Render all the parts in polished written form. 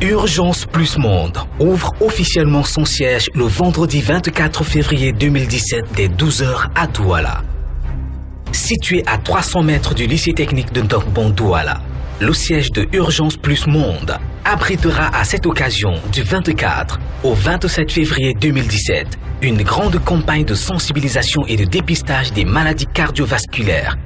Urgence Plus Monde ouvre officiellement son siège le vendredi 24 février 2017 dès 12h à Douala. Situé à 300 mètres du lycée technique de Ndokbon Douala, le siège de Urgence Plus Monde abritera à cette occasion du 24 au 27 février 2017 une grande campagne de sensibilisation et de dépistage des maladies cardiovasculaires,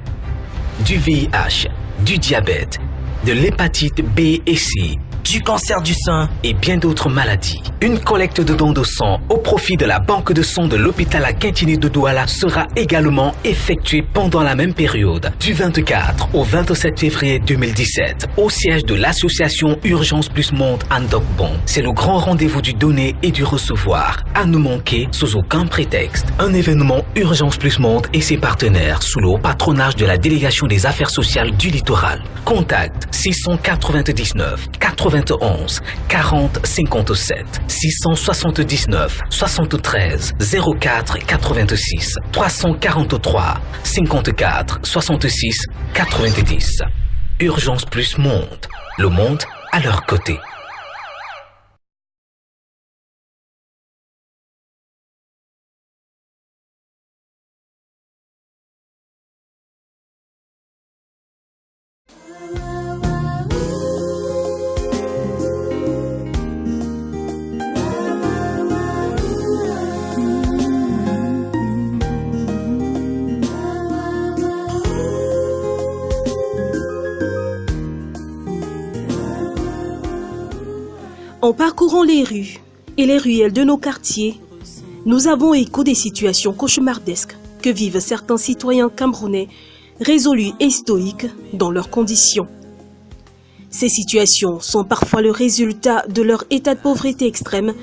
du VIH, du diabète, de l'hépatite B et C, du cancer du sein et bien d'autres maladies. Une collecte de dons de sang au profit de la banque de sang de l'hôpital à Quintini de Douala sera également effectuée pendant la même période, du 24 au 27 février 2017, au siège de l'association Urgence Plus Monde à Ndokbon. C'est le grand rendez-vous du donner et du recevoir, à ne manquer sous aucun prétexte. Un événement Urgence Plus Monde et ses partenaires sous le haut patronage de la délégation des affaires sociales du littoral. Contact 699 91 40 57 679 73 04 86 343 54 66 90. Urgence Plus Monde, le monde à leur côté. En parcourant les rues et les ruelles de nos quartiers, nous avons écho des situations cauchemardesques que vivent certains citoyens camerounais résolus et stoïques dans leurs conditions. Ces situations sont parfois le résultat de leur état de pauvreté extrême,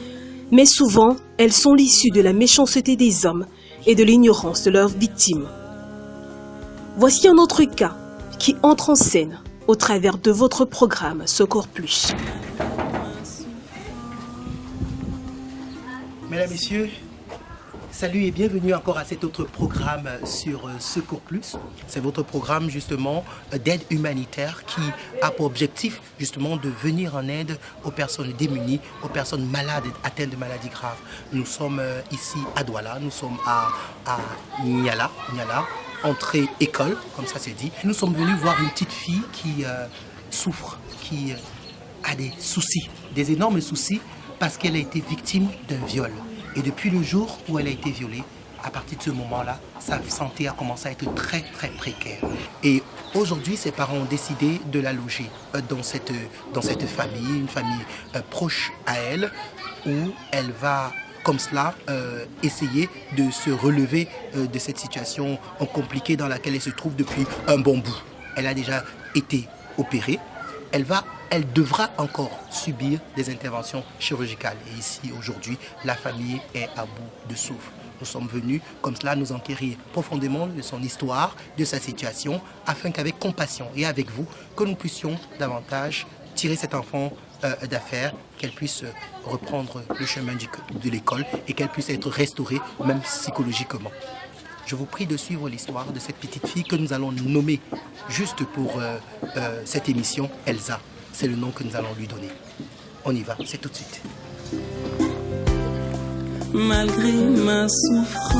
mais souvent elles sont l'issue de la méchanceté des hommes et de l'ignorance de leurs victimes. Voici un autre cas qui entre en scène au travers de votre programme Secours Plus. Mesdames, Messieurs, salut et bienvenue encore à cet autre programme sur Secours Plus. C'est votre programme justement d'aide humanitaire qui a pour objectif justement de venir en aide aux personnes démunies, aux personnes malades atteintes de maladies graves. Nous sommes ici à Douala, nous sommes à Niala, entrée école, comme ça c'est dit. Nous sommes venus voir une petite fille qui souffre, qui a des soucis, des énormes soucis, parce qu'elle a été victime d'un viol. Et depuis le jour où elle a été violée, à partir de ce moment-là, sa santé a commencé à être très très précaire. Et aujourd'hui, ses parents ont décidé de la loger dans cette famille, une famille proche à elle, où elle va comme cela essayer de se relever de cette situation compliquée dans laquelle elle se trouve depuis un bon bout. Elle a déjà été opérée. Elle devra encore subir des interventions chirurgicales. Et ici, aujourd'hui, la famille est à bout de souffle. Nous sommes venus, comme cela, nous enquérir profondément de son histoire, de sa situation, afin qu'avec compassion et avec vous, que nous puissions davantage tirer cet enfant d'affaires, qu'elle puisse reprendre le chemin de l'école et qu'elle puisse être restaurée, même psychologiquement. Je vous prie de suivre l'histoire de cette petite fille que nous allons nommer, juste pour cette émission, Elsa. C'est le nom que nous allons lui donner. On y va, c'est tout de suite. Malgré ma souffrance,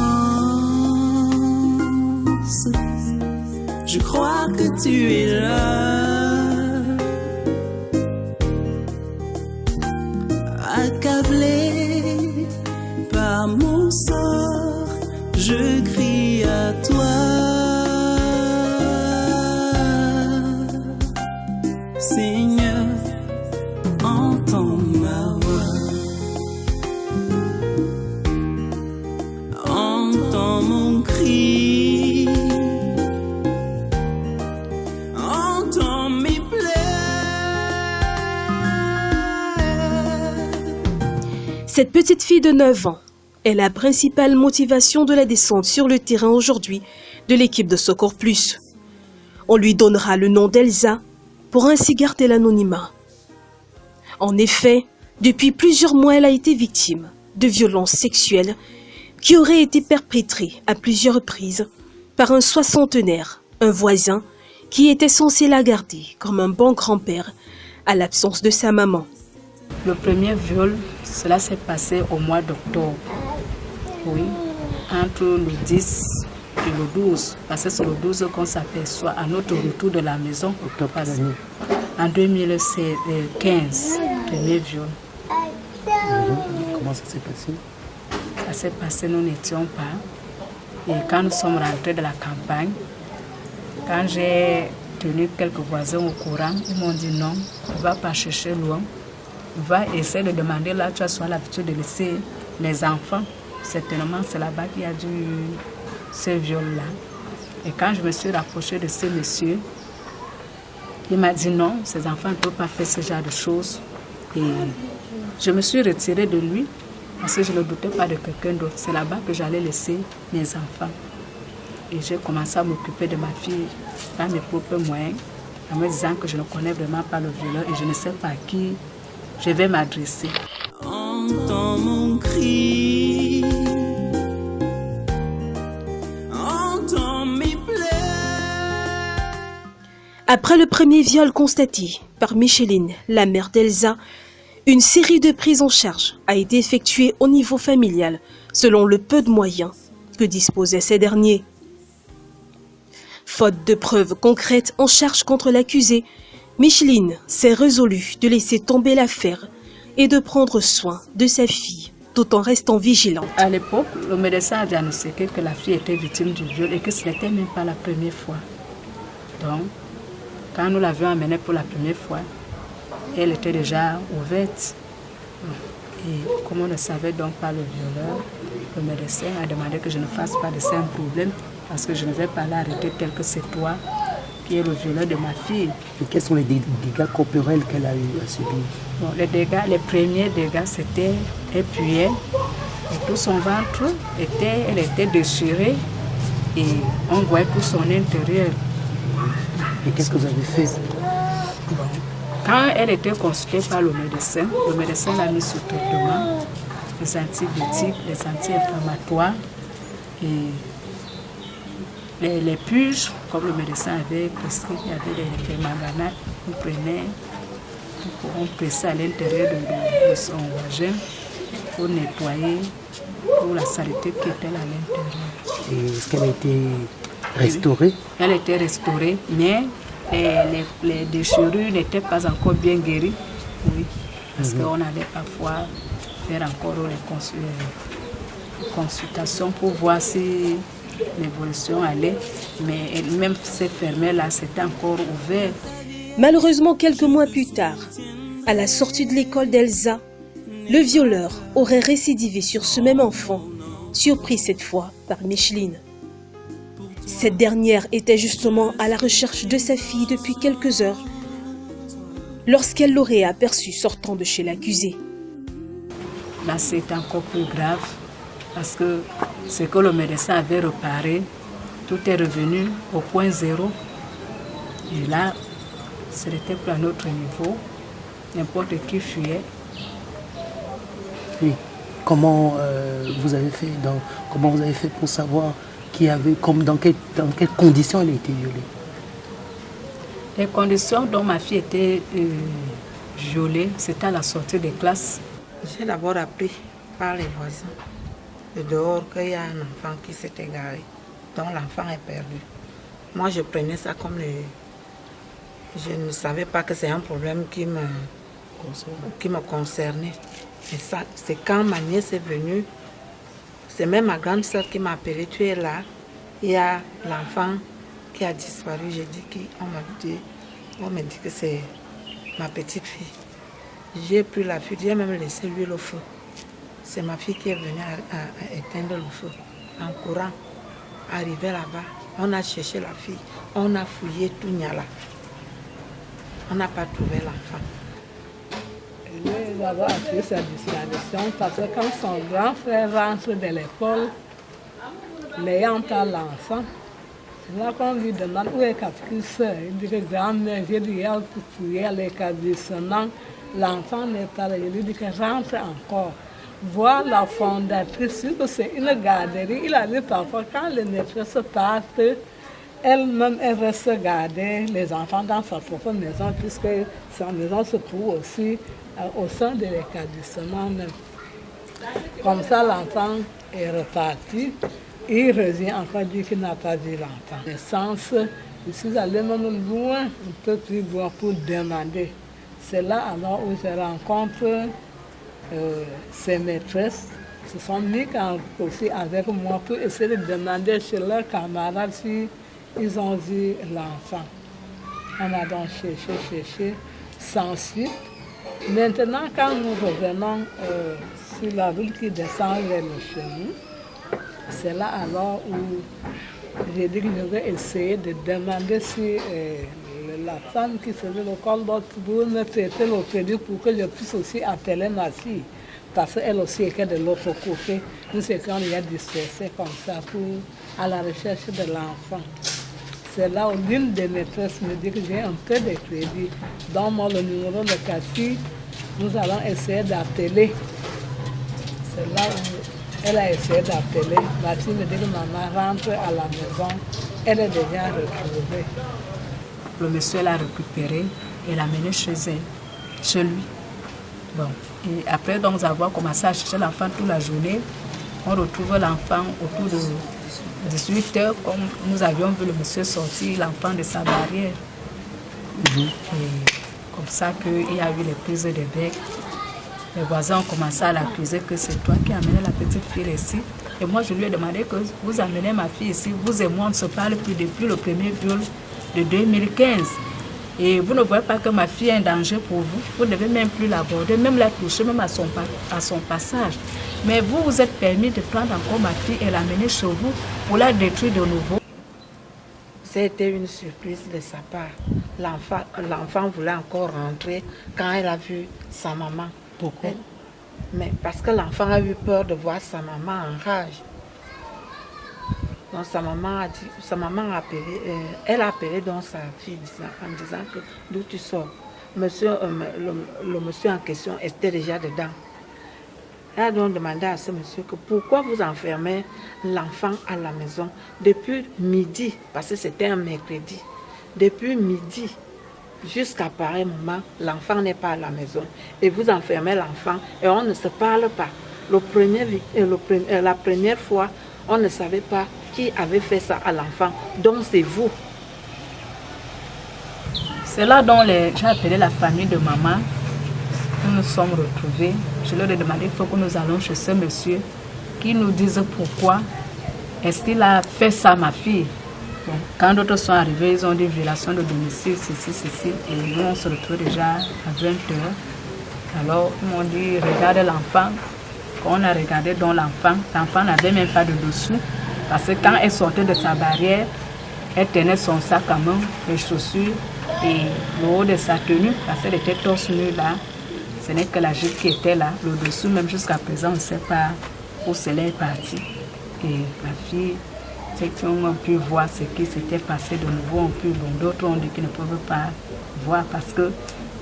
je crois que tu es là, accablé par mon sort, je crie à toi. Seigneur, entends ma voix, entends mon cri, entends mes pleurs. Cette petite fille de 9 ans est la principale motivation de la descente sur le terrain aujourd'hui de l'équipe de Secours Plus. On lui donnera le nom d'Elsa pour ainsi garder l'anonymat. En effet, depuis plusieurs mois, elle a été victime de violences sexuelles qui auraient été perpétrées à plusieurs reprises par un soixantenaire, un voisin, qui était censé la garder comme un bon grand-père à l'absence de sa maman. Le premier viol, cela s'est passé au mois d'octobre. Oui, entre le 10 et le 12. Parce que c'est le 12 qu'on s'aperçoit à notre retour de la maison. En 2015, premier viol. Comment ça s'est passé? Ça s'est passé, nous n'étions pas. Et quand nous sommes rentrés de la campagne, quand j'ai tenu quelques voisins au courant, ils m'ont dit non, ne va pas chercher loin. Va essayer de demander là, tu as soit l'habitude de laisser les enfants. Certainement, c'est là-bas qu'il y a eu ce viol-là. Et quand je me suis rapprochée de ce monsieur, il m'a dit non, ces enfants ne peuvent pas faire ce genre de choses. Et je me suis retirée de lui parce que je ne doutais pas de quelqu'un d'autre. C'est là-bas que j'allais laisser mes enfants. Et j'ai commencé à m'occuper de ma fille par mes propres moyens, en me disant que je ne connais vraiment pas le violeur et je ne sais pas à qui je vais m'adresser. Entends mon cri, entends mes pleurs. Après le premier viol constaté par Micheline, la mère d'Elsa, une série de prises en charge a été effectuée au niveau familial, selon le peu de moyens que disposaient ces derniers. Faute de preuves concrètes en charge contre l'accusé, Micheline s'est résolue de laisser tomber l'affaire et de prendre soin de sa fille, tout en restant vigilante. À l'époque, le médecin a diagnostiqué que la fille était victime du viol et que ce n'était même pas la première fois. Donc, quand nous l'avions amenée pour la première fois, elle était déjà ouverte. Et comme on ne savait donc pas le violeur, le médecin a demandé que je ne fasse pas de ça un problème parce que je ne vais pas l'arrêter tel que c'est toi qui est le violeur de ma fille. Et quels sont les dégâts corporels qu'elle a eu à subir? Bon, les premiers dégâts, c'était elle puait et tout son ventre, elle était déchirée et on voyait tout son intérieur. Et qu'est-ce que vous avez fait? Quand elle était consultée par le médecin l'a mis sous traitement, les antibiotiques, les anti-inflammatoires et les puges, comme le médecin avait prescrit, il y avait des manganats on pressait à l'intérieur de son vagin pour nettoyer pour la saleté qui était à l'intérieur. Et est-ce qu'elle a été restaurée? Elle était restaurée, mais les déchirures n'étaient pas encore bien guéries. Oui, parce qu'on allait parfois faire encore les consultations pour voir si l'évolution allait, mais même ces fermées-là, c'était encore ouvert. Malheureusement, quelques mois plus tard, à la sortie de l'école d'Elsa, le violeur aurait récidivé sur ce même enfant, surpris cette fois par Micheline. Cette dernière était justement à la recherche de sa fille depuis quelques heures, lorsqu'elle l'aurait aperçue sortant de chez l'accusé. Là, c'est encore plus grave, parce que ce que le médecin avait réparé, tout est revenu au point zéro. Et là, ce n'était plus à notre niveau. N'importe qui fuyait. Oui. Comment vous avez fait pour savoir dans quelles conditions elle a été violée? Les conditions dont ma fille était violée, c'était à la sortie des classes. J'ai d'abord appris par les voisins de dehors qu'il y a un enfant qui s'est égaré, dont l'enfant est perdu. Moi, je prenais ça comme je ne savais pas que c'est un problème qui me concernait. Et ça, c'est quand ma nièce est venue, c'est même ma grande soeur qui m'a appelé, tu es là, il y a l'enfant qui a disparu. J'ai dit on m'a dit que c'est ma petite fille. J'ai pris la fille, j'ai même laissé l'huile au feu. C'est ma fille qui est venue à éteindre le feu. En courant, arrivé là-bas, on a cherché la fille, on a fouillé tout Niala. On n'a pas trouvé l'enfant. Nous avons appris sa disparition parce que quand son grand frère rentre de l'école, l'ayant à l'enfant, c'est là qu'on lui demande où est Caprice. Il dit que grand-mère, j'ai dit, elle fouillait les cabissonnants, l'enfant n'est pas là. Il lui dit que rentre encore. Voir la fondatrice, que c'est une garderie. Il a dit parfois, quand les maîtresses partent, elle-même, elle reste garder les enfants dans sa propre maison, puisque sa maison se trouve aussi au sein de l'établissement même. Comme ça, l'enfant est reparti. Il revient encore dire qu'il n'a pas vu l'enfant. Naissance, je suis allée même loin, un peu plus loin pour demander. C'est là alors où je rencontre ses maîtresses. Se sont mis aussi avec moi pour essayer de demander chez leurs camarades si ils ont vu l'enfant. On a donc cherché, sans suite. Maintenant, quand nous revenons sur la route qui descend vers le chemin, c'est là alors où j'ai dit que je vais essayer de demander si la femme qui faisait le col pour me prêter le crédit pour que je puisse aussi appeler ma fille. Parce qu'elle aussi était de l'autre côté. Nous, c'est quand il y a dispersé comme ça à la recherche de l'enfant. C'est là où l'une des maîtresses me dit que j'ai un peu de crédit. Donne-moi le numéro de Cathy, nous allons essayer d'appeler. C'est là où elle a essayé d'appeler. Ma fille me dit que maman rentre à la maison. Elle est déjà retrouvée. Le monsieur l'a récupéré et l'a mené chez lui. Bon. Et après donc avoir commencé à chercher l'enfant toute la journée, on retrouve l'enfant autour de 18 h, comme nous avions vu le monsieur sortir l'enfant de sa barrière. Et comme ça qu'il y a eu les prises de bec. Les voisins ont commencé à l'accuser que c'est toi qui as amené la petite fille ici. Et moi je lui ai demandé que vous amenez ma fille ici, vous et moi on ne se parle plus depuis le premier viol de 2015. Et vous ne voyez pas que ma fille est un danger pour vous. Vous ne devez même plus l'aborder, même la toucher, même à son passage. Mais vous vous êtes permis de prendre encore ma fille et l'amener chez vous pour la détruire de nouveau. C'était une surprise de sa part. L'enfant voulait encore rentrer quand elle a vu sa maman. Pourquoi? Mais parce que l'enfant a eu peur de voir sa maman en rage. Donc sa maman a appelé, elle a appelé donc sa fille en disant que d'où tu sors. Le monsieur en question était déjà dedans. Elle a donc demandé à ce monsieur que pourquoi vous enfermez l'enfant à la maison depuis midi, parce que c'était un mercredi. Depuis midi jusqu'à pareil moment, l'enfant n'est pas à la maison. Et vous enfermez l'enfant et on ne se parle pas. La première fois, on ne savait pas qui avait fait ça à l'enfant. Donc c'est vous. C'est là dont j'ai appelé la famille de maman. Nous nous sommes retrouvés. Je leur ai demandé, il faut que nous allons chez ce monsieur qui nous dise pourquoi est-ce qu'il a fait ça à ma fille. Bon, quand d'autres sont arrivés, ils ont dit violation de domicile, ceci. Et nous, on se retrouve déjà à 20 h. Alors, ils m'ont dit, regarde l'enfant. Quand on a regardé dans l'enfant n'avait même pas de dessous. Parce que quand elle sortait de sa barrière, elle tenait son sac à main, les chaussures et le haut de sa tenue, parce qu'elle était torse nu là. Ce n'est que la jupe qui était là. Le dessous, même jusqu'à présent, on ne sait pas où cela est parti. Et la fille, ceux qui ont pu voir ce qui s'était passé de nouveau, d'autres ont dit qu'ils ne peuvent pas voir parce que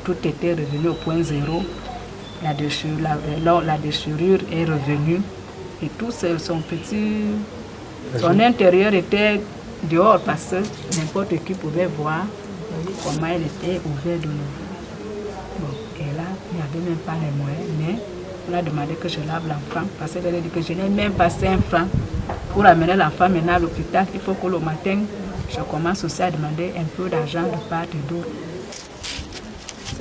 tout était revenu au point zéro. La déchirure est revenue et tout son intérieur était dehors parce que n'importe qui pouvait voir comment elle était ouverte de nouveau. Bon, et là, il n'y avait même pas les moyens, mais on a demandé que je lave l'enfant parce qu'elle a dit que je n'ai même pas 5 francs pour amener l'enfant maintenant à l'hôpital. Il faut que le matin, je commence aussi à demander un peu d'argent de part et d'autre.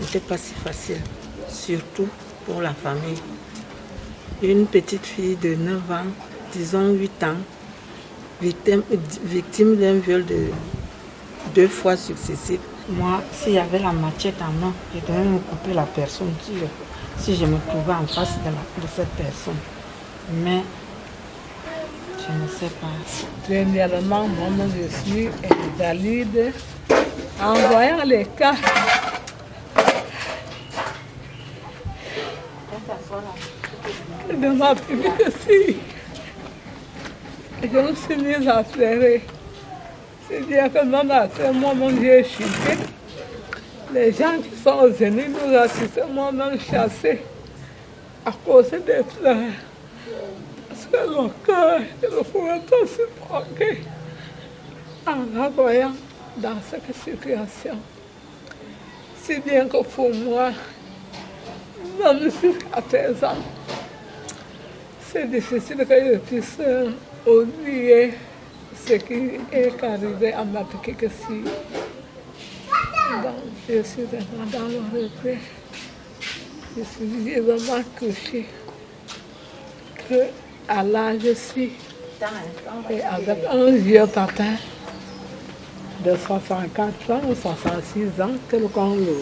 C'était pas si facile, surtout pour la famille. Une petite fille de 9 ans, disons 8 ans, victime d'un viol de 2 fois successif. Moi, s'il y avait la machette en main, je devais me couper la personne si je me trouvais en face de cette personne. Mais je ne sais pas. Premièrement, moi je suis invalide. En voyant les cas, de ma petite fille, je me suis mise à pleurer. C'est-à-dire que dans la scène, moi-même j'ai chuté. Les gens qui sont venus nous assister, moi-même chassé à cause des pleurs. Parce que le cœur, il ne pouvait pas supporter. en la voyant dans cette situation. Si bien que pour moi, même jusqu'à 13 ans, c'est difficile que je puisse oublier ce qui est arrivé à ma petite fille. Donc, je suis vraiment dans le regret. Je suis vraiment touchée qu'à l'âge je suis, et avec un vieux papa de 64 ans ou 66 ans, quelqu'un le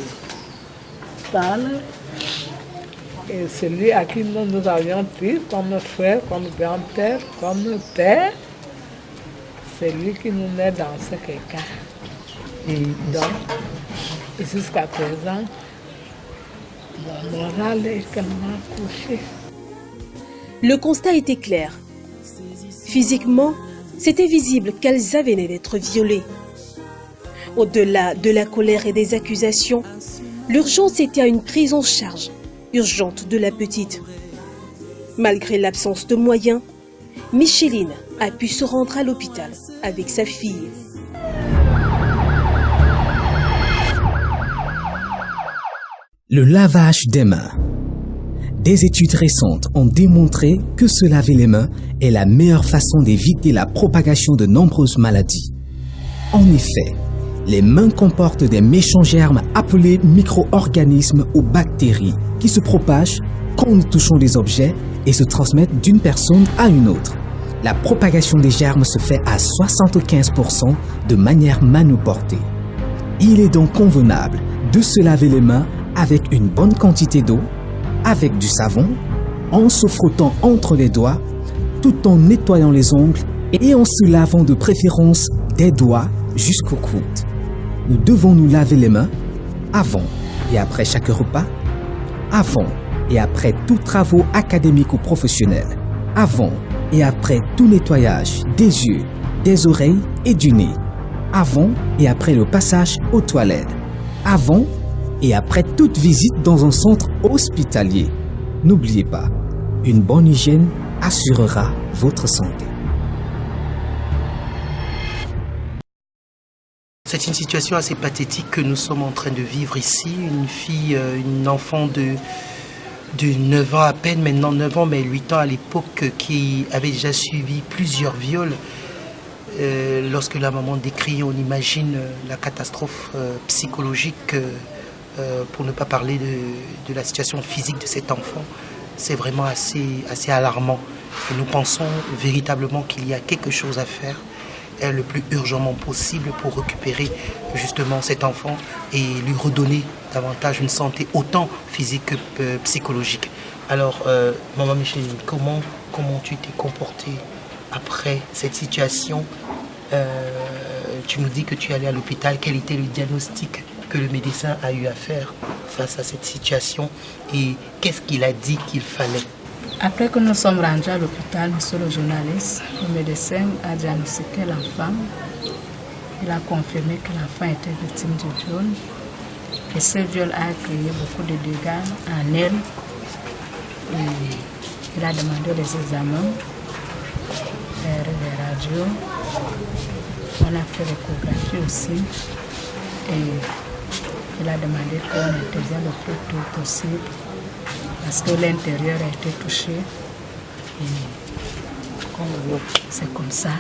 parle. Et celui à qui nous avions pris comme frère, comme grand-père, comme père, c'est lui qui nous met dans ce cas. Et donc, jusqu'à présent, le moral est tellement couché. Le constat était clair. Physiquement, c'était visible qu'elles avaient d'être violées. Au-delà de la colère et des accusations, l'urgence était à une prise en charge urgente de la petite. Malgré l'absence de moyens, Micheline a pu se rendre à l'hôpital avec sa fille. Le lavage des mains. Des études récentes ont démontré que se laver les mains est la meilleure façon d'éviter la propagation de nombreuses maladies. En effet, les mains comportent des méchants germes appelés micro-organismes ou bactéries qui se propagent quand nous touchons des objets et se transmettent d'une personne à une autre. La propagation des germes se fait à 75% de manière manuportée. Il est donc convenable de se laver les mains avec une bonne quantité d'eau, avec du savon, en se frottant entre les doigts, tout en nettoyant les ongles et en se lavant de préférence des doigts jusqu'au coude. Nous devons nous laver les mains avant et après chaque repas, avant et après tous travaux académiques ou professionnels, avant et après tout nettoyage des yeux, des oreilles et du nez, avant et après le passage aux toilettes, avant et après toute visite dans un centre hospitalier. N'oubliez pas, une bonne hygiène assurera votre santé. C'est une situation assez pathétique que nous sommes en train de vivre ici. Une fille, une enfant de 9 ans à peine, maintenant 9 ans, mais 8 ans à l'époque, qui avait déjà suivi plusieurs viols. Lorsque la maman décrit, on imagine la catastrophe psychologique, pour ne pas parler de la situation physique de cet enfant. C'est vraiment assez alarmant. Et nous pensons véritablement qu'il y a quelque chose à faire le plus urgemment possible pour récupérer justement cet enfant et lui redonner davantage une santé autant physique que psychologique. Alors, maman Micheline, comment tu t'es comportée après cette situation? Tu nous dis que tu es allée à l'hôpital. Quel était le diagnostic que le médecin a eu à faire face à cette situation et qu'est-ce qu'il a dit qu'il fallait? Après que nous sommes rendus à l'hôpital, monsieur le journaliste, le médecin a diagnostiqué l'enfant. Il a confirmé que l'enfant était victime de viol. Et ce viol a créé beaucoup de dégâts en elle. Et il a demandé des examens, des radios. On a fait l'échographie aussi. Et il a demandé qu'on intervienne le plus tôt possible parce que l'intérieur a été touché. Et c'est comme ça.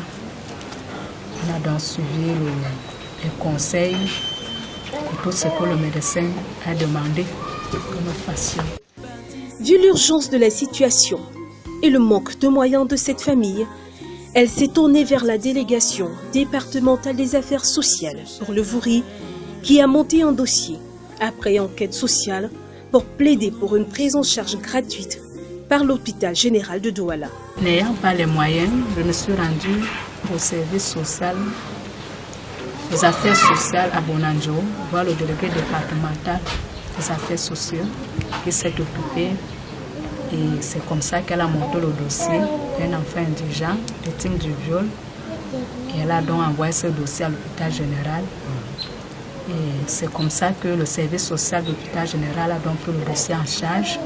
On a donc suivi les conseils et tout ce que le médecin a demandé que nous fassions. Vu l'urgence de la situation et le manque de moyens de cette famille, elle s'est tournée vers la délégation départementale des affaires sociales pour le Vouri qui a monté un dossier après enquête sociale pour plaider pour une prise en charge gratuite par l'hôpital général de Douala. N'ayant pas les moyens, je me suis rendue au service social, aux affaires sociales à Bonanjo, voir le délégué départemental des affaires sociales qui s'est occupé. Et c'est comme ça qu'elle a monté le dossier d'un enfant indigent, victime du viol. Et elle a donc envoyé ce dossier à l'hôpital général. Et c'est comme ça que le service social de l'hôpital général a donc pris le dossier en charge,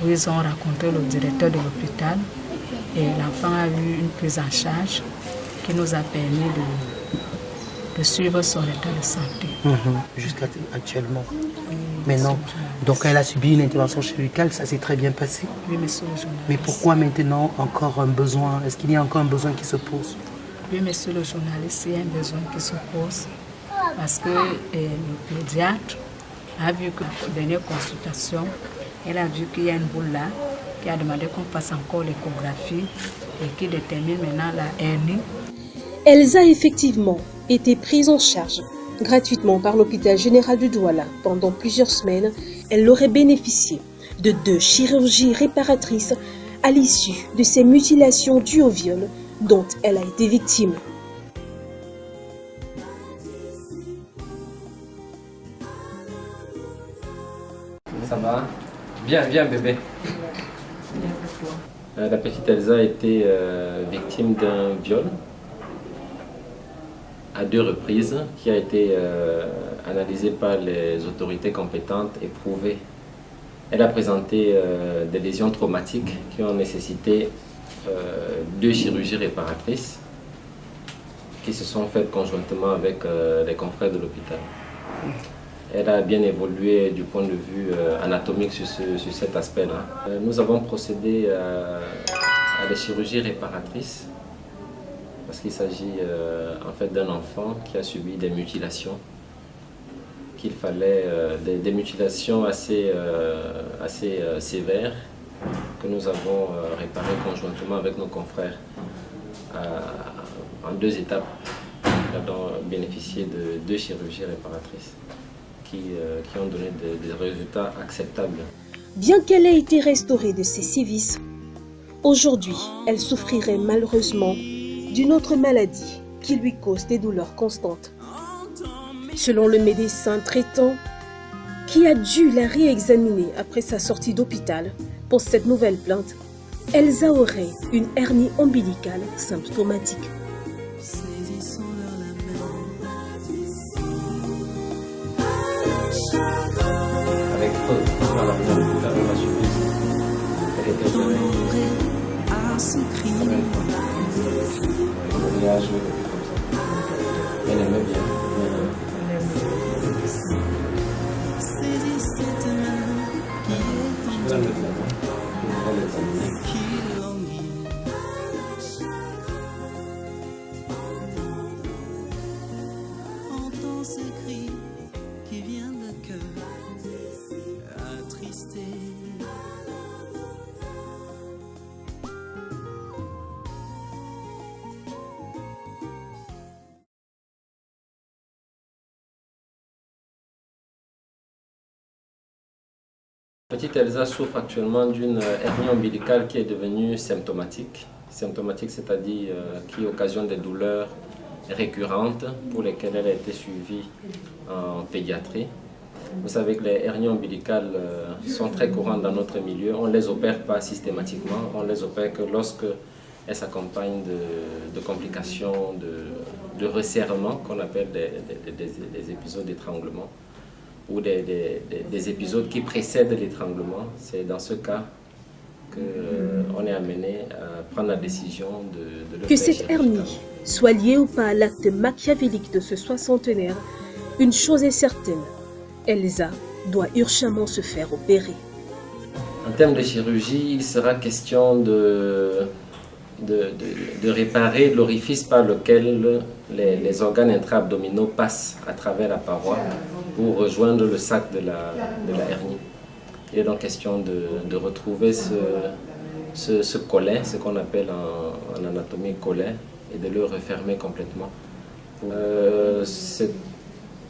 où ils ont rencontré le directeur de l'hôpital. Et l'enfant a eu une prise en charge qui nous a permis de suivre son état de santé. Jusqu'à actuellement. Mais non. Donc elle a subi une intervention chirurgicale, ça s'est très bien passé. Oui, monsieur le journaliste. Mais pourquoi maintenant encore un besoin? Est-ce qu'il y a encore un besoin qui se pose? Oui, monsieur le journaliste, il y a un besoin qui se pose parce que le pédiatre a vu que la dernière consultation, elle a vu qu'il y a une boule là, qui a demandé qu'on fasse encore l'échographie et qui détermine maintenant la hernie. Elsa a effectivement été prise en charge gratuitement par l'hôpital général de Douala pendant plusieurs semaines. Elle aurait bénéficié de 2 chirurgies réparatrices à l'issue de ces mutilations dues au viol dont elle a été victime. Ça va? Viens, viens bébé. La petite Elsa a été victime d'un viol à 2 reprises qui a été analysé par les autorités compétentes et prouvé. Elle a présenté des lésions traumatiques qui ont nécessité 2 chirurgies réparatrices qui se sont faites conjointement avec les confrères de l'hôpital. Elle a bien évolué du point de vue anatomique sur cet aspect-là. Nous avons procédé à des chirurgies réparatrices parce qu'il s'agit en fait d'un enfant qui a subi des mutilations, qu'il fallait des mutilations assez sévères que nous avons réparées conjointement avec nos confrères en 2 étapes. Nous avons bénéficié de 2 chirurgies réparatrices qui ont donné des résultats acceptables. Bien qu'elle ait été restaurée de ses sévices, aujourd'hui, elle souffrirait malheureusement d'une autre maladie qui lui cause des douleurs constantes. Selon le médecin traitant, qui a dû la réexaminer après sa sortie d'hôpital pour cette nouvelle plainte, Elsa aurait une hernie ombilicale symptomatique. Avec peu, à la fin de l'hôpital, on a suivi. Elle était opérée. Elle a joué comme ça. Elle aimait bien. Entends ces cris qui viennent de cœur attristé. Petite Elsa souffre actuellement d'une hernie ombilicale qui est devenue symptomatique. Symptomatique, c'est-à-dire qui occasionne des douleurs récurrentes pour lesquelles elle a été suivie en pédiatrie. Vous savez que les hernies ombilicales sont très courantes dans notre milieu. On ne les opère pas systématiquement, on les opère que lorsque elles s'accompagnent de complications, de resserrement qu'on appelle des épisodes d'étranglement, ou des épisodes qui précèdent l'étranglement. C'est dans ce cas qu'on est amené à prendre la décision de le Que faire cette hernie soit liée ou pas à l'acte machiavélique de ce soixantenaire, une chose est certaine, Elsa doit urgemment se faire opérer. En termes de chirurgie, il sera question de réparer l'orifice par lequel les organes intra-abdominaux passent à travers la paroi pour rejoindre le sac de la hernie. Il est donc question de retrouver ce collet, ce qu'on appelle en anatomie collet, et de le refermer complètement.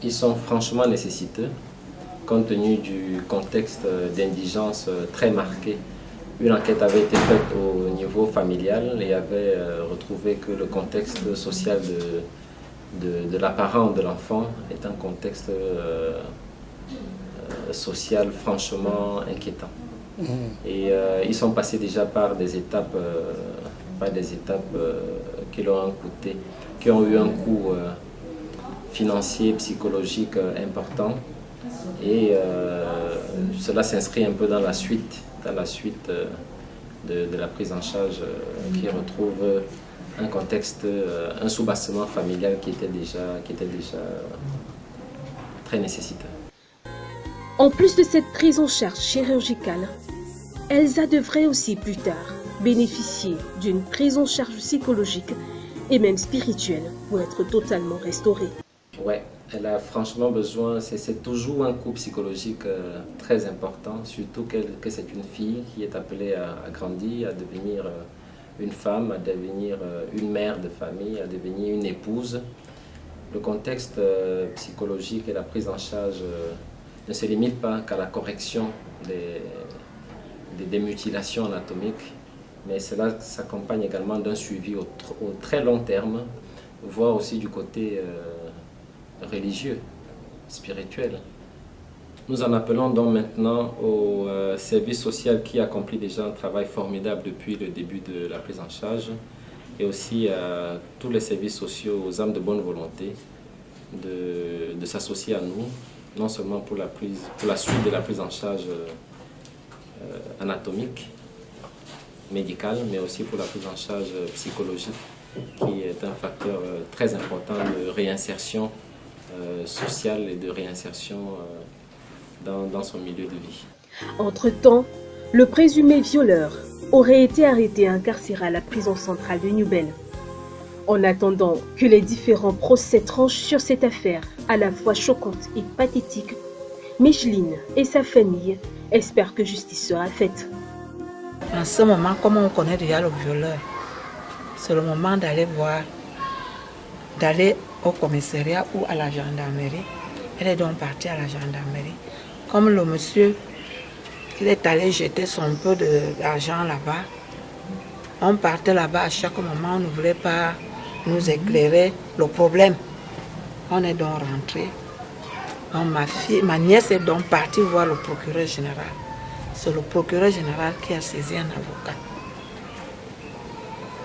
Ils sont franchement nécessiteux, compte tenu du contexte d'indigence très marqué. Une enquête avait été faite au niveau familial et avait retrouvé que le contexte social de la parent de l'enfant est un contexte social franchement inquiétant. Et ils sont passés déjà par des étapes, qui ont eu un coût financier, psychologique important. Et cela s'inscrit un peu dans la suite de la prise en charge qui retrouve un contexte, un soubassement familial qui était déjà très nécessiteux. En plus de cette prise en charge chirurgicale, Elsa devrait aussi plus tard bénéficier d'une prise en charge psychologique et même spirituelle pour être totalement restaurée. Ouais, elle a franchement besoin, c'est toujours un coup psychologique très important, surtout que c'est une fille qui est appelée à grandir, à devenir une femme, à devenir une mère de famille, à devenir une épouse. Le contexte psychologique et la prise en charge ne se limite pas qu'à la correction des mutilations anatomiques, mais cela s'accompagne également d'un suivi au très long terme, voire aussi du côté religieux, spirituel. Nous en appelons donc maintenant au service social qui accomplit déjà un travail formidable depuis le début de la prise en charge, et aussi à tous les services sociaux, aux âmes de bonne volonté, de s'associer à nous, non seulement pour la suite de la prise en charge anatomique, médicale, mais aussi pour la prise en charge psychologique, qui est un facteur très important de réinsertion sociale et de réinsertion dans son milieu de vie. Entre-temps, le présumé violeur aurait été arrêté et incarcéré à la prison centrale de New-Bel. En attendant que les différents procès tranchent sur cette affaire à la fois choquante et pathétique, Micheline et sa famille espèrent que justice sera faite. En ce moment, comme on connaît déjà le violeur, c'est le moment d'aller au commissariat ou à la gendarmerie. Elle est donc partie à la gendarmerie. Comme le monsieur, il est allé jeter son peu d'argent là-bas, on partait là-bas à chaque moment, on ne voulait pas nous éclairer le problème. On est donc rentré. Ma nièce est donc partie voir le procureur général. C'est le procureur général qui a saisi un avocat.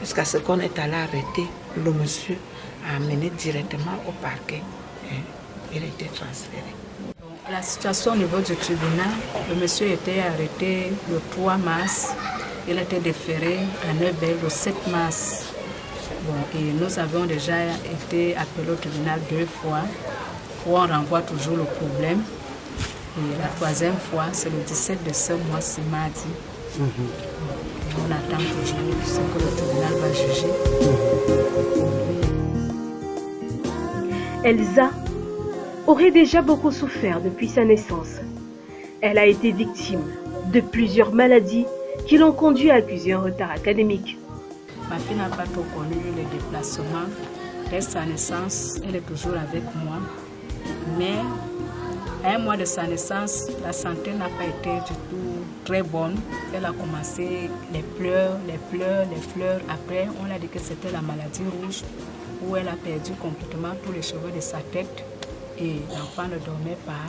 Jusqu'à ce qu'on est allé arrêter, le monsieur a amené directement au parquet et il a été transféré. La situation au niveau du tribunal, le monsieur était arrêté le 3 mars, il a été déféré à New-Bel le 7 mars. Bon, et nous avons déjà été appelés au tribunal 2 fois, où on renvoie toujours le problème. Et la 3e fois, c'est le 17 de ce mois, c'est mardi. Et on attend toujours ce que le tribunal va juger. Elsa aurait déjà beaucoup souffert depuis sa naissance. Elle a été victime de plusieurs maladies qui l'ont conduit à accuser un retard académique. Ma fille n'a pas trop connu les déplacements. Dès sa naissance, elle est toujours avec moi. Mais à un mois de sa naissance, la santé n'a pas été du tout très bonne. Elle a commencé les pleurs. Après, on a dit que c'était la maladie rouge, où elle a perdu complètement tous les cheveux de sa tête. Et l'enfant ne dormait pas.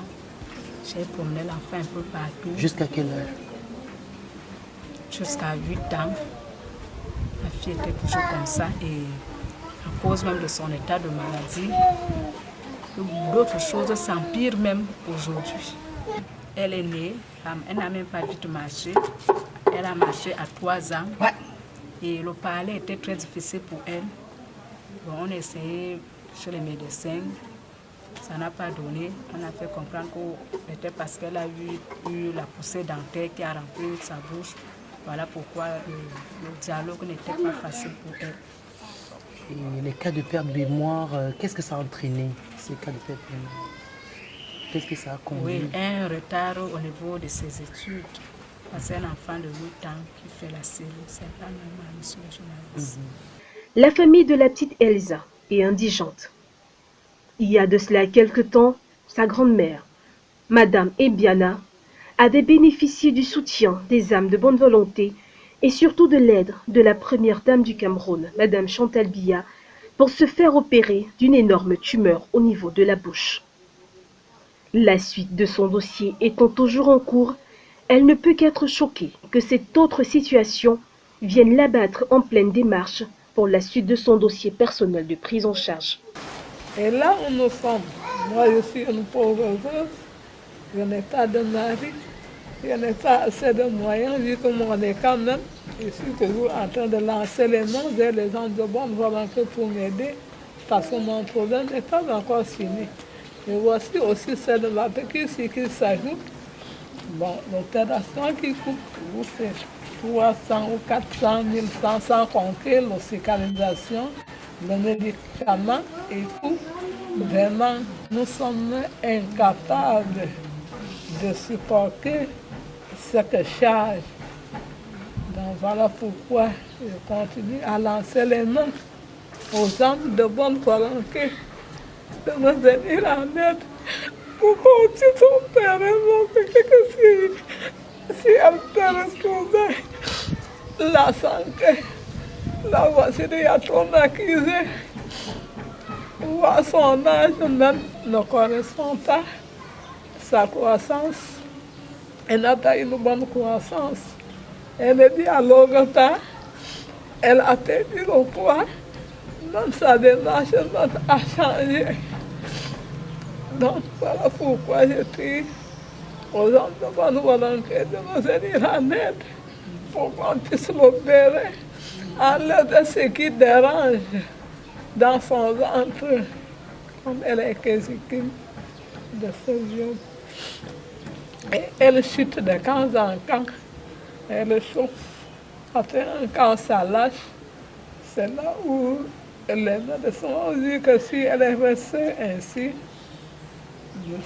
J'ai promené l'enfant un peu partout. Jusqu'à quel âge? Jusqu'à 8 ans. La fille était toujours comme ça. Et à cause même de son état de maladie, d'autres choses s'empirent même aujourd'hui. Elle est née, elle n'a même pas vite marché. Elle a marché à 3 ans. Et le parler était très difficile pour elle. Bon, on a essayé chez les médecins. Ça n'a pas donné. On a fait comprendre que peut-être parce qu'elle a eu la poussée dentaire qui a rempli sa bouche. Voilà pourquoi le dialogue n'était pas facile pour elle. Et les cas de perte de mémoire, qu'est-ce que ça a entraîné, ces cas de perte de mémoire? Qu'est-ce que ça a conduit? Oui, un retard au niveau de ses études. C'est un enfant de 8 ans qui fait la série. C'est pas normal, monsieur le journaliste. La famille de la petite Elsa est indigente. Il y a de cela quelque temps, sa grand-mère, Madame Ebiana, avait bénéficié du soutien des âmes de bonne volonté et surtout de l'aide de la première dame du Cameroun, Madame Chantal Biya, pour se faire opérer d'une énorme tumeur au niveau de la bouche. La suite de son dossier étant toujours en cours, elle ne peut qu'être choquée que cette autre situation vienne l'abattre en pleine démarche pour la suite de son dossier personnel de prise en charge. Et là où nous sommes, moi je suis une pauvre veuve, je n'ai pas de mari, je n'ai pas assez de moyens vu que mon est quand même Je suis toujours en train de lancer les noms vers les gens de bonne volonté pour m'aider parce que mon problème n'est pas encore fini. Et voici aussi celle de ma petite fille qui s'ajoute. Bon, l'opération qui coûte c'est 300 ou 400 000 francs sans compter l'hospitalisation, le médicament et tout. Vraiment, nous sommes incapables de supporter cette charge. Donc voilà pourquoi je continue à lancer les mains aux hommes de bonne volonté de me venir en aide pour continuer son père et mon père, que si elle peut retrouver la santé, la voici déjà trop accusée. Voir son âge même ne correspond pas. Sa croissance, elle n'a pas une bonne croissance. Elle est dit à logopathe, elle a perdu le poids, même sa démarche a changé. Donc voilà pourquoi je prie aux hommes de bonne volonté de me venir en aide pour qu'on puisse l'opérer en l'aide de ce qui dérange dans son ventre, comme elle est victime de ce viol. Et elle chute de temps en temps. Elle chauffe. Après, quand ça lâche, c'est là où les médecins ont dit que si elle est restée ainsi,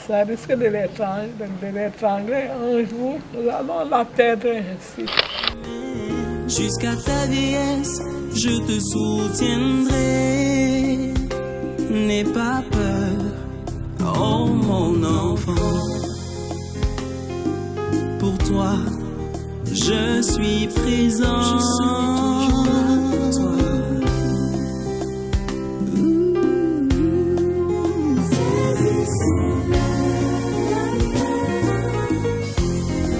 ça risque de l'étrangler un jour. Nous allons la perdre ainsi. Jusqu'à ta vieillesse, je te soutiendrai. N'aie pas peur, oh mon enfant. Pour toi, je suis présent. Je suis toujours pour toi.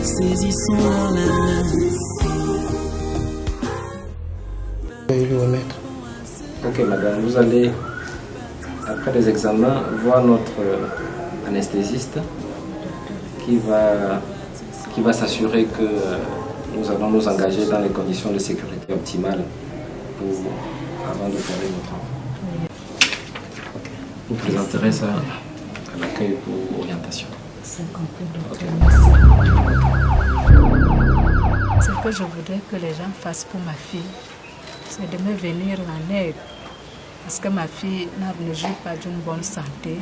Saisissons dans la main. Le remettre. Ok, madame, vous allez, après les examens, voir notre anesthésiste qui va s'assurer que nous allons nous engager dans les conditions de sécurité optimales avant d'opérer notre enfant. Okay. Vous présenterez ça à l'accueil pour orientation. C'est compris, docteur. Merci. Ce que je voudrais que les gens fassent pour ma fille, c'est de me venir en aide. Parce que ma fille ne jouit pas d'une bonne santé.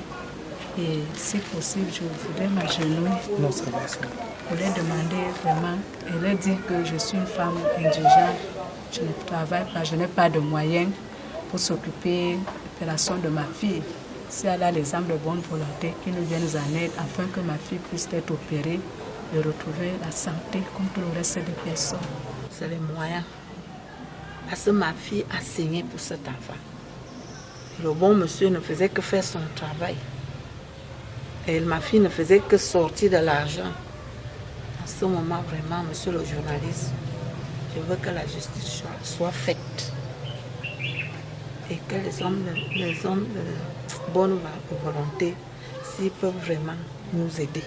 Et si possible, je voudrais m'agenouiller. Non, ça va, ça va. Je voulais demander vraiment, elle a dit que je suis une femme indigente, je ne travaille pas, je n'ai pas de moyens pour s'occuper de l'opération de ma fille. Si elle a les âmes de bonne volonté qui nous viennent en aide afin que ma fille puisse être opérée et retrouver la santé comme tout le reste des personnes. C'est les moyens. Parce que ma fille a saigné pour cet enfant. Le bon monsieur ne faisait que faire son travail. Et ma fille ne faisait que sortir de l'argent. En ce moment, vraiment, monsieur le journaliste, je veux que la justice soit faite. Et que les hommes de bonne volonté, s'ils peuvent vraiment nous aider.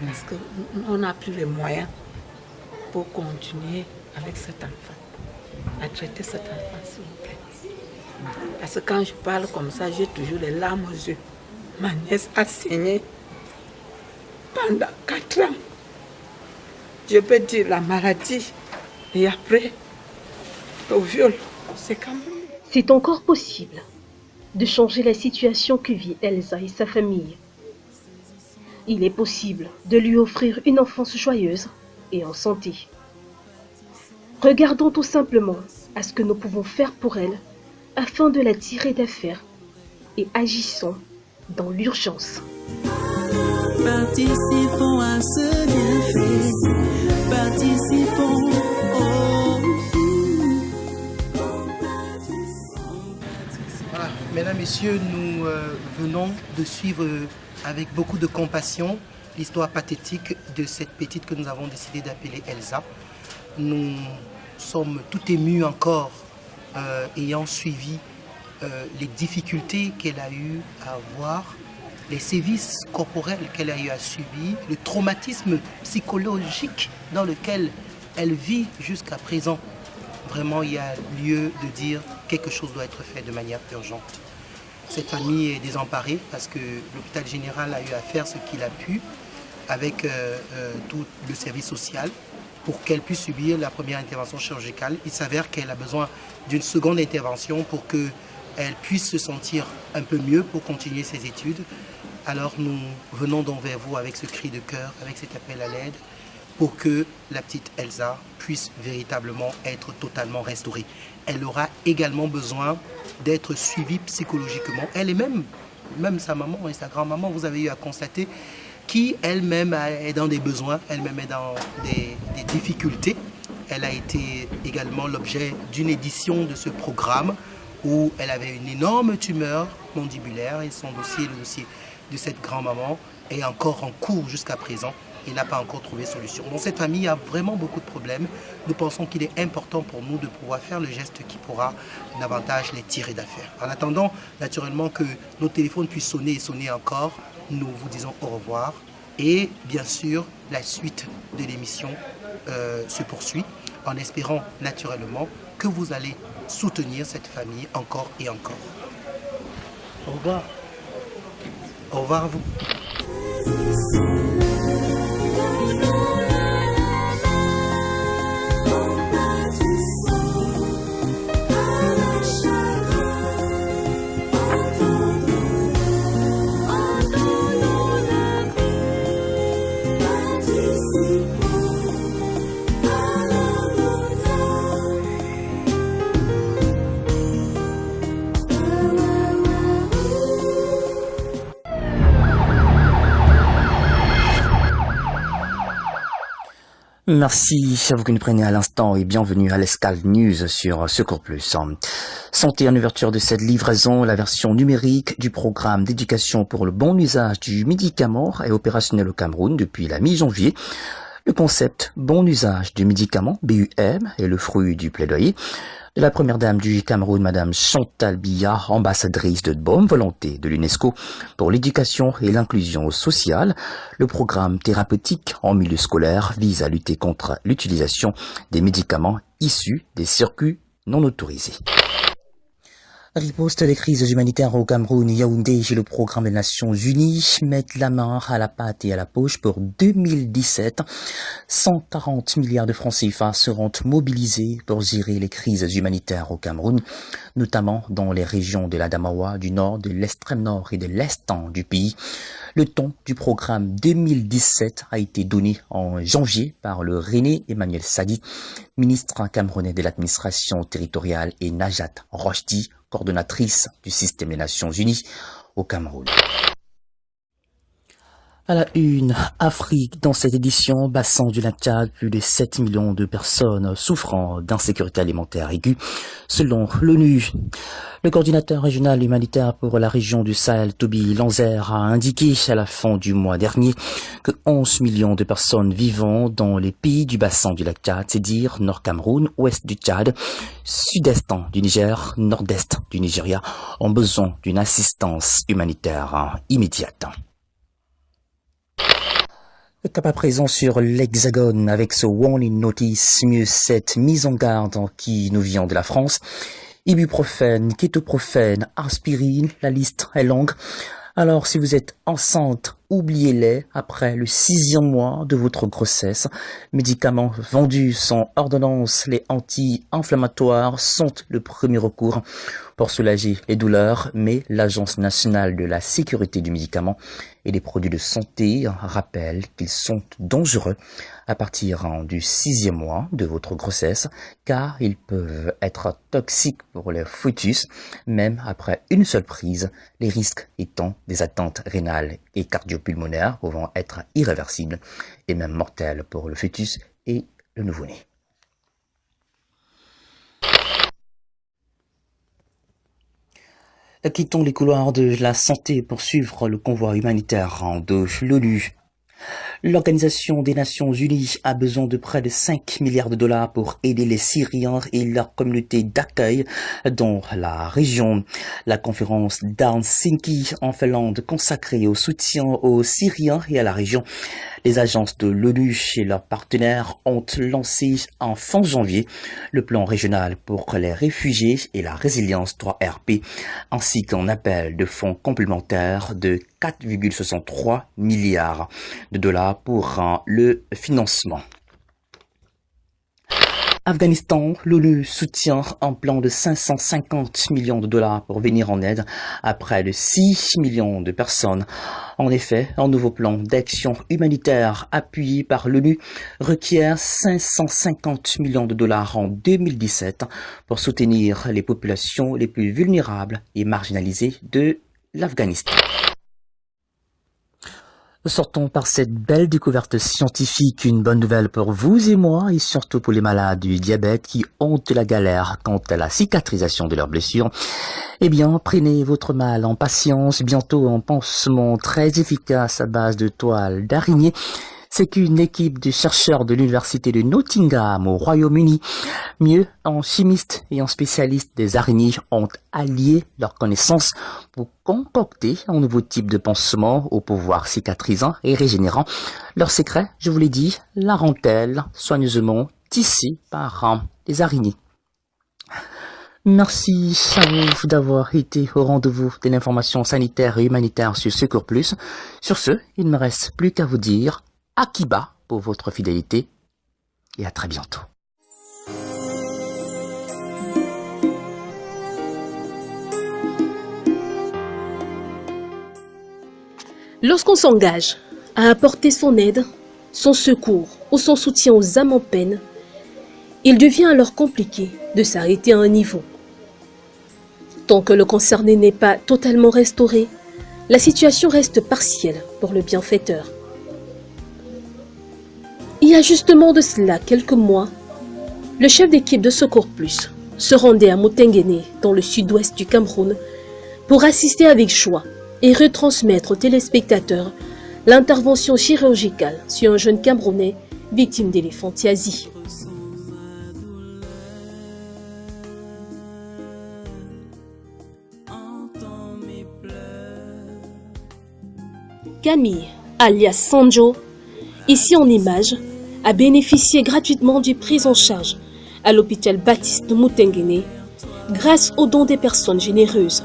Parce qu'on n'a plus les moyens pour continuer avec cet enfant, à traiter cet enfant, s'il vous plaît. Parce que quand je parle comme ça, j'ai toujours les larmes aux yeux. Ma nièce a saigné pendant 4 ans. Je peux dire la maladie et après le viol, c'est quand même... C'est encore possible de changer la situation que vit Elsa et sa famille. Il est possible de lui offrir une enfance joyeuse et en santé. Regardons tout simplement à ce que nous pouvons faire pour elle afin de la tirer d'affaire et agissons dans l'urgence. Participons à ce bienfait, participons. Voilà, mesdames, messieurs, nous venons de suivre avec beaucoup de compassion l'histoire pathétique de cette petite que nous avons décidé d'appeler Elsa. Nous sommes tout émus encore ayant suivi les difficultés qu'elle a eu à avoir, les sévices corporels qu'elle a eu à subir, le traumatisme psychologique dans lequel elle vit jusqu'à présent. vraiment il y a lieu de dire quelque chose doit être fait de manière urgente. Cette famille est désemparée parce que l'hôpital général a eu à faire ce qu'il a pu avec tout le service social pour qu'elle puisse subir la première intervention chirurgicale. Il s'avère qu'elle a besoin d'une seconde intervention pour qu'elle puisse se sentir un peu mieux pour continuer ses études. Alors nous venons donc vers vous avec ce cri de cœur, avec cet appel à l'aide, pour que la petite Elsa puisse véritablement être totalement restaurée. Elle aura également besoin d'être suivie psychologiquement. Elle est même sa maman et sa grand-maman, vous avez eu à constater, qui elle-même est dans des besoins, elle-même est dans des difficultés. Elle a été également l'objet d'une édition de ce programme où elle avait une énorme tumeur mandibulaire et son dossier, le dossier de cette grand-maman, est encore en cours jusqu'à présent et n'a pas encore trouvé solution. Donc cette famille a vraiment beaucoup de problèmes. Nous pensons qu'il est important pour nous de pouvoir faire le geste qui pourra davantage les tirer d'affaire. En attendant, naturellement, que nos téléphones puissent sonner et sonner encore, nous vous disons au revoir. Et bien sûr, la suite de l'émission se poursuit en espérant naturellement que vous allez soutenir cette famille encore et encore. Au revoir. Au revoir à vous. Merci à vous qui nous prenez à l'instant et bienvenue à l'Escale News sur Secours Plus. Santé en ouverture de cette livraison, la version numérique du programme d'éducation pour le bon usage du médicament est opérationnel au Cameroun depuis la mi-janvier. Le concept bon usage du médicament, BUM, est le fruit du plaidoyer de la première dame du Cameroun, Madame Chantal Biya, ambassadrice de bonne volonté de l'UNESCO pour l'éducation et l'inclusion sociale. Le programme thérapeutique en milieu scolaire vise à lutter contre l'utilisation des médicaments issus des circuits non autorisés. Riposte des crises humanitaires au Cameroun, Yaoundé et le programme des Nations Unies mettent la main à la pâte et à la poche pour 2017. 140 milliards de francs CFA seront mobilisés pour gérer les crises humanitaires au Cameroun, notamment dans les régions de l'Adamawa, du nord, de l'extrême nord et de l'est du pays. Le ton du programme 2017 a été donné en janvier par le René Emmanuel Sadi, ministre camerounais de l'administration territoriale, et Najat Rochdi, coordonnatrice du système des Nations Unies au Cameroun. À la une, Afrique, dans cette édition, bassin du lac Tchad, plus de 7 millions de personnes souffrant d'insécurité alimentaire aiguë, selon l'ONU. Le coordinateur régional humanitaire pour la région du Sahel, Toby Lanzer, a indiqué à la fin du mois dernier que 11 millions de personnes vivant dans les pays du bassin du lac Tchad, c'est-à-dire Nord Cameroun, Ouest du Tchad, Sud-Est du Niger, Nord-Est du Nigeria, ont besoin d'une assistance humanitaire immédiate. Le cap à présent sur l'Hexagone avec ce warning notice, mieux cette mise en garde qui nous vient de la France. Ibuprofène, kétoprofène, aspirine, la liste est longue. Alors si vous êtes enceinte, oubliez-les après le 6e mois de votre grossesse. Médicaments vendus sans ordonnance, les anti-inflammatoires sont le premier recours pour soulager les douleurs, mais l'Agence nationale de la sécurité du médicament et des produits de santé rappelle qu'ils sont dangereux à partir du 6e mois de votre grossesse, car ils peuvent être toxiques pour le fœtus, même après une seule prise, les risques étant des atteintes rénales et cardiopulmonaires pouvant être irréversibles et même mortelles pour le fœtus et le nouveau-né. Quittons les couloirs de la santé pour suivre le convoi humanitaire de l'ONU. L'Organisation des Nations Unies a besoin de près de 5 milliards de dollars pour aider les Syriens et leur communauté d'accueil dans la région. La conférence d'Helsinki en Finlande consacrée au soutien aux Syriens et à la région Les agences de l'ONU et leurs partenaires ont lancé en fin janvier le plan régional pour les réfugiés et la résilience 3RP, ainsi qu'un appel de fonds complémentaires de 4,63 milliards de dollars pour le financement. Afghanistan, l'ONU soutient un plan de 550 millions de dollars pour venir en aide à près de 6 millions de personnes. En effet, un nouveau plan d'action humanitaire appuyé par l'ONU requiert 550 millions de dollars en 2017 pour soutenir les populations les plus vulnérables et marginalisées de l'Afghanistan. Sortons par cette belle découverte scientifique, une bonne nouvelle pour vous et moi, et surtout pour les malades du diabète qui ont de la galère quant à la cicatrisation de leurs blessures. Eh bien, prenez votre mal en patience, bientôt un pansement très efficace à base de toile d'araignée. C'est qu'une équipe de chercheurs de l'université de Nottingham au Royaume-Uni, mieux, un chimiste et un spécialiste des araignées ont allié leurs connaissances pour concocter un nouveau type de pansement au pouvoir cicatrisant et régénérant. Leur secret, je vous l'ai dit, la rentelle soigneusement tissée par les araignées. Merci à vous d'avoir été au rendez-vous de l'information sanitaire et humanitaire sur Secours Plus. Sur ce, il ne me reste plus qu'à vous dire Akiba pour votre fidélité et à très bientôt. Lorsqu'on s'engage à apporter son aide, son secours ou son soutien aux âmes en peine, il devient alors compliqué de s'arrêter à un niveau. Tant que le concerné n'est pas totalement restauré, la situation reste partielle pour le bienfaiteur. Il y a justement de cela quelques mois, le chef d'équipe de Secours Plus se rendait à Motengene, dans le sud-ouest du Cameroun, pour assister avec joie et retransmettre aux téléspectateurs l'intervention chirurgicale sur un jeune Camerounais victime d'éléphantiasie. Camille, alias Sanjo, ici en image, a bénéficié gratuitement d'une prise en charge à l'hôpital Baptiste de Motengene grâce aux dons des personnes généreuses.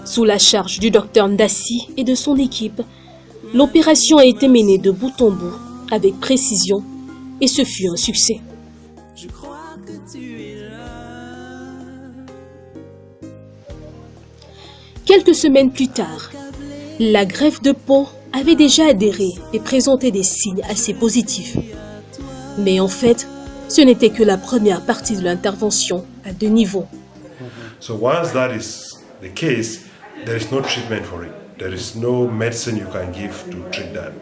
Sous la charge du docteur Ndassi et de son équipe, l'opération a été menée de bout en bout avec précision et ce fut un succès. Quelques semaines plus tard, la greffe de peau avait déjà adhéré et présenté des signes assez positifs. Mais en fait, ce n'était que la première partie de l'intervention à 2 niveaux. So once that is the case, there is no treatment for it. There is no medicine you can give to treat that.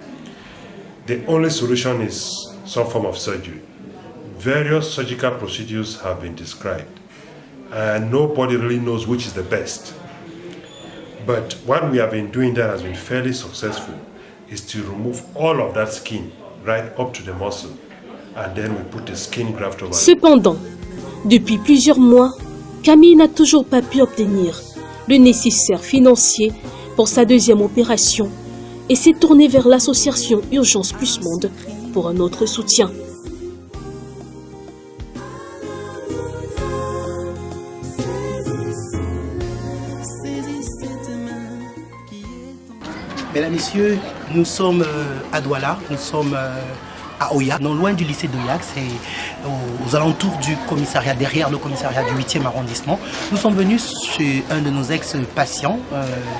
The only solution is some form of surgery. Various surgical procedures have been described, and nobody really knows which is the best. But what we have been doing that has been fairly successful is to remove all of that skin right up to the muscle, and then we put the skin graft over it. Cependant, depuis plusieurs mois, Camille n'a toujours pas pu obtenir le nécessaire financier pour sa deuxième opération et s'est tournée vers l'association Urgence Plus Monde pour un autre soutien. Mesdames, Messieurs, nous sommes à Douala, nous sommes à Oyak, non loin du lycée d'Oyak, c'est aux alentours du commissariat, derrière le commissariat du 8e arrondissement. Nous sommes venus chez un de nos ex-patients,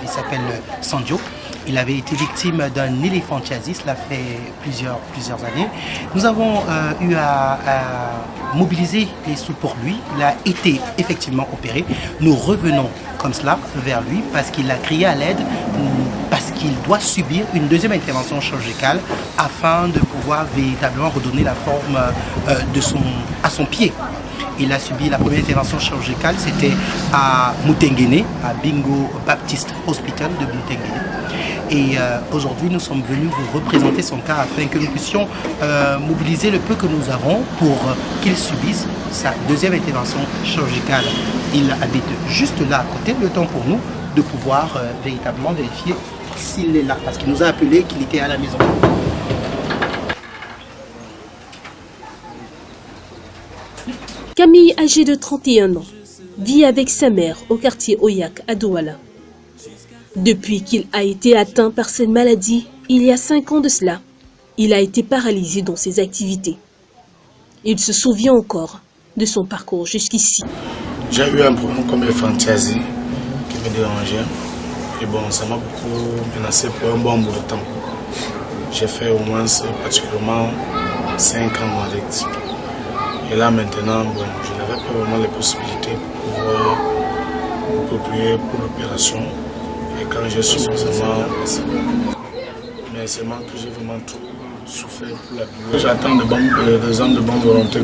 il s'appelle Sanjo. Il avait été victime d'un éléphantiasis, cela fait plusieurs années. Nous avons eu à mobiliser les sous pour lui. Il a été effectivement opéré. Nous revenons comme cela vers lui parce qu'il a crié à l'aide, parce qu'il doit subir une deuxième intervention chirurgicale afin de pouvoir véritablement redonner la forme à son pied. Il a subi la première intervention chirurgicale, c'était à Motengene, à Bingo Baptist Hospital de Motengene. Et aujourd'hui, nous sommes venus vous représenter son cas afin que nous puissions mobiliser le peu que nous avons pour qu'il subisse sa deuxième intervention chirurgicale. Il habite juste là à côté, le temps pour nous de pouvoir véritablement vérifier s'il est là, parce qu'il nous a appelé qu'il était à la maison. Camille, âgée de 31 ans, vit avec sa mère au quartier Oyak à Douala. Depuis qu'il a été atteint par cette maladie, il y a 5 ans de cela, il a été paralysé dans ses activités. Il se souvient encore de son parcours jusqu'ici. J'ai eu un problème comme une fantaisie qui me dérangeait. Et bon, ça m'a beaucoup menacé pour un bon bout de temps. J'ai fait au moins particulièrement 5 ans avec. Et là maintenant, bon, je n'avais pas vraiment les possibilités pour pouvoir m'approprier pour l'opération. Et quand je suis seulement, mais seulement que j'ai vraiment tout souffert pour la douleur. J'attends des hommes de bonne volonté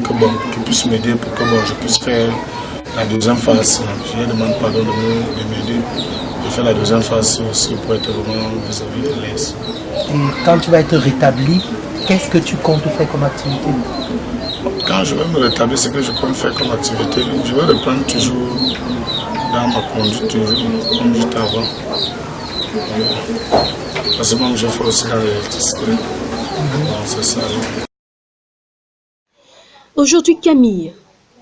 qui puissent m'aider pour que je puisse faire la deuxième phase. Je leur demande pardon de m'aider pour faire la deuxième phase aussi pour être vraiment vis-à-vis de l'aise. Et quand tu vas être rétabli, qu'est-ce que tu comptes faire comme activité? Quand je vais me rétablir, ce que je compte faire comme activité, je vais reprendre toujours dans ma conduite, toujours comme j'étais avant. Parce que moi, je fais aussi dans l'électricité. C'est ça. Aujourd'hui, Camille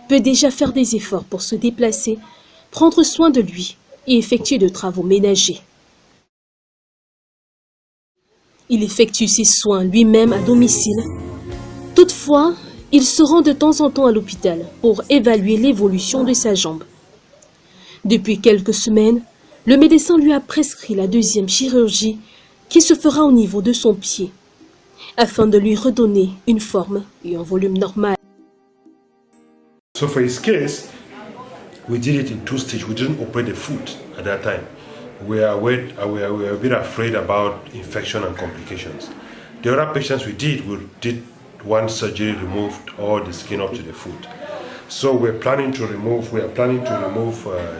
peut déjà faire des efforts pour se déplacer, prendre soin de lui et effectuer de travaux ménagers. Il effectue ses soins lui-même à domicile. Toutefois, il se rend de temps en temps à l'hôpital pour évaluer l'évolution de sa jambe. Depuis quelques semaines, le médecin lui a prescrit la deuxième chirurgie qui se fera au niveau de son pied, afin de lui redonner une forme et un volume normal. So for his case, we did it in 2 stages. We didn't operate the foot at that time. We were a bit afraid about infection and complications. The other patients we did one surgery, removed all the skin up to the foot. So we are planning to remove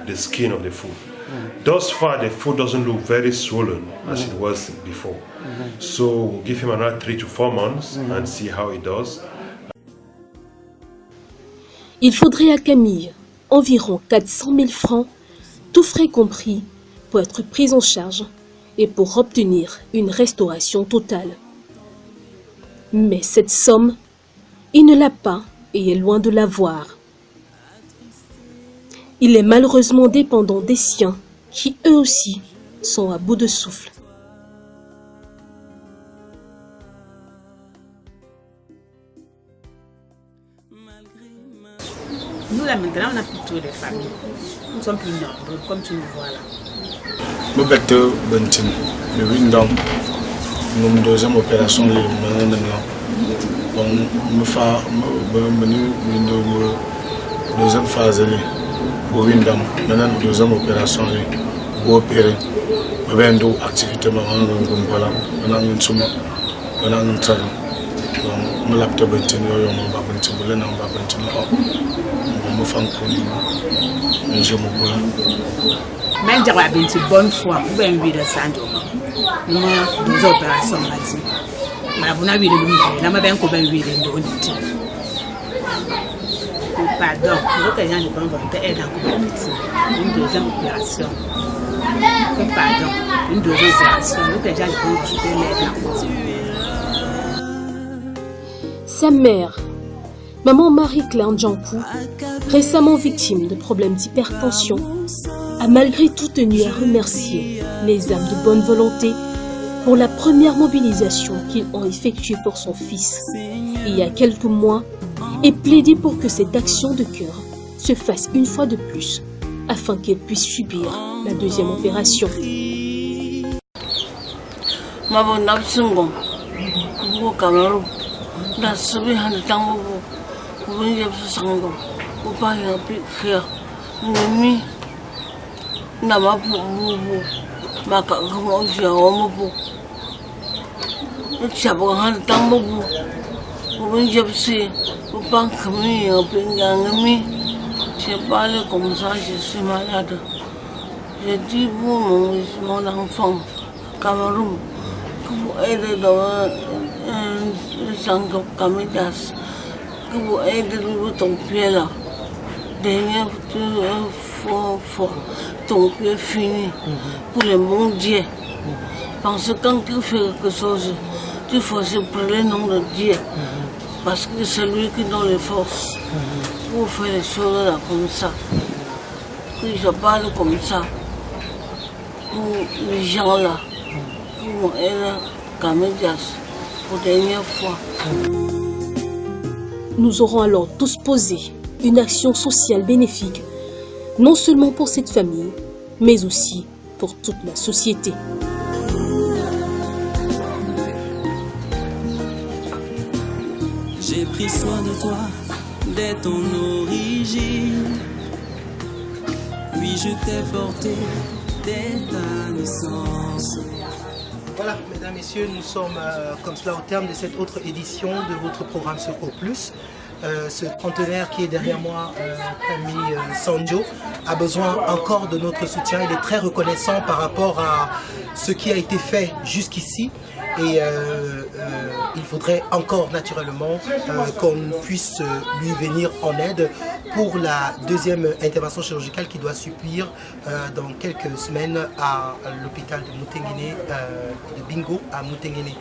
the skin of the foot. Thus far, the foot doesn't look very swollen as it was before. So we'll give him another 3 to 4 months and see how it does. Il faudrait à Camille environ 400 000 francs, tout frais compris, pour être pris en charge et pour obtenir une restauration totale. Mais cette somme, il ne l'a pas et est loin de l'avoir. Il est malheureusement dépendant des siens qui, eux aussi, sont à bout de souffle. Nous, là, maintenant, on a plutôt des familles. Nous sommes plus nombreux, comme tu nous vois là. Nous sommes Bentin, le Windham. Nous deuxième opération, nous deuxième phase, au Windham. Maintenant, nous deuxième opération, nous opérer. Nous avons activité, nous avons un travail. Nous avons Bentin, même dire une bonne foi, vous avez envie de s'endormir. Nous avons deux opérations là-dessus. Mais vous n'avez pas de nous avons envie de nous pardon, les gens ne peuvent pas aider dans une deuxième opération. Pardon, une deuxième opération. Les gens ne peuvent pas aider dans Sa mère, maman Marie-Claire Djampou, récemment victime de problèmes d'hypertension, a malgré tout tenu à remercier les âmes de bonne volonté pour la première mobilisation qu'ils ont effectuée pour son fils il y a quelques mois et plaidé pour que cette action de cœur se fasse une fois de plus afin qu'elle puisse subir la deuxième opération. J'ai parlé comme ça, je suis malade. J'ai dit, vous, mon enfant, Cameroun, que vous aidez dans un centre Camidas, que vous aidez ton pied là. Dernière fois, ton pied fini pour le bon Dieu. Parce que quand tu fais quelque chose, tu faut se prendre le nom de Dieu. Parce que c'est lui qui donne les forces. pour faire les choses là comme ça. Que je parle comme ça. Pour les gens là. Pour elle, Camédias, pour la dernière fois. Nous aurons alors tous posé une action sociale bénéfique, non seulement pour cette famille, mais aussi pour toute la société. J'ai pris soin de toi dès ton origine. Oui, je t'ai porté dès ta naissance. Voilà, mesdames, messieurs, nous sommes comme cela au terme de cette autre édition de votre programme Secours Plus. Ce trentenaire qui est derrière moi, Camille Sanjo, a besoin encore de notre soutien. Il est très reconnaissant par rapport à ce qui a été fait jusqu'ici. Et il faudrait encore naturellement qu'on puisse lui venir en aide pour la deuxième intervention chirurgicale qui doit subir dans quelques semaines à l'hôpital de Moutenguene, de Bingo à Moutenguene.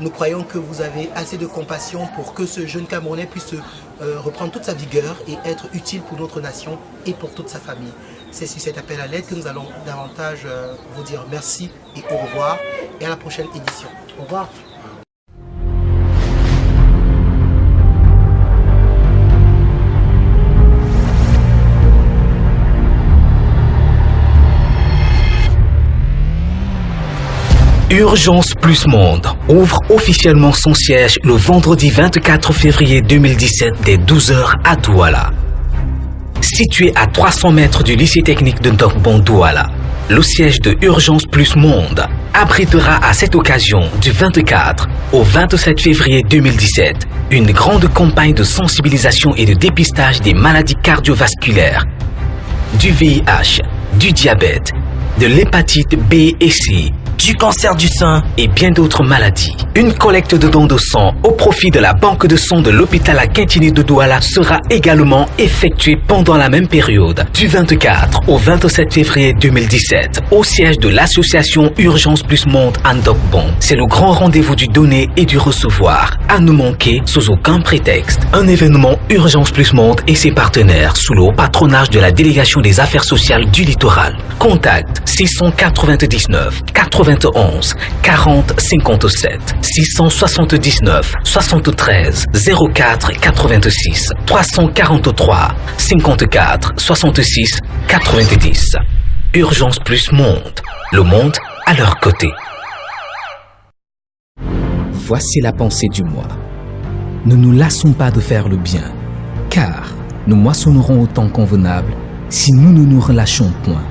Nous croyons que vous avez assez de compassion pour que ce jeune Camerounais puisse reprendre toute sa vigueur et être utile pour notre nation et pour toute sa famille. C'est sur cet appel à l'aide que nous allons davantage vous dire merci et au revoir et à la prochaine édition. Au revoir. Urgence Plus Monde ouvre officiellement son siège le vendredi 24 février 2017 dès 12h à Douala. Situé à 300 mètres du lycée technique de Ndokbon Douala, le siège de Urgence Plus Monde abritera à cette occasion du 24 au 27 février 2017 une grande campagne de sensibilisation et de dépistage des maladies cardiovasculaires, du VIH, du diabète, de l'hépatite B et C, du cancer du sein et bien d'autres maladies. Une collecte de dons de sang au profit de la banque de sang de l'hôpital à Quintini de Douala sera également effectuée pendant la même période, du 24 au 27 février 2017, au siège de l'association Urgence Plus Monde à Ndokbon. C'est le grand rendez-vous du donner et du recevoir, à ne manquer sous aucun prétexte. Un événement Urgence Plus Monde et ses partenaires sous le haut patronage de la délégation des affaires sociales du littoral. Contact 699 91 40 57 679 73 04 86 343 54 66 90. Urgence Plus Monde, le monde à leur côté. Voici la pensée du mois. Ne nous lassons pas de faire le bien, car nous moissonnerons au temps convenable si nous ne nous relâchons point.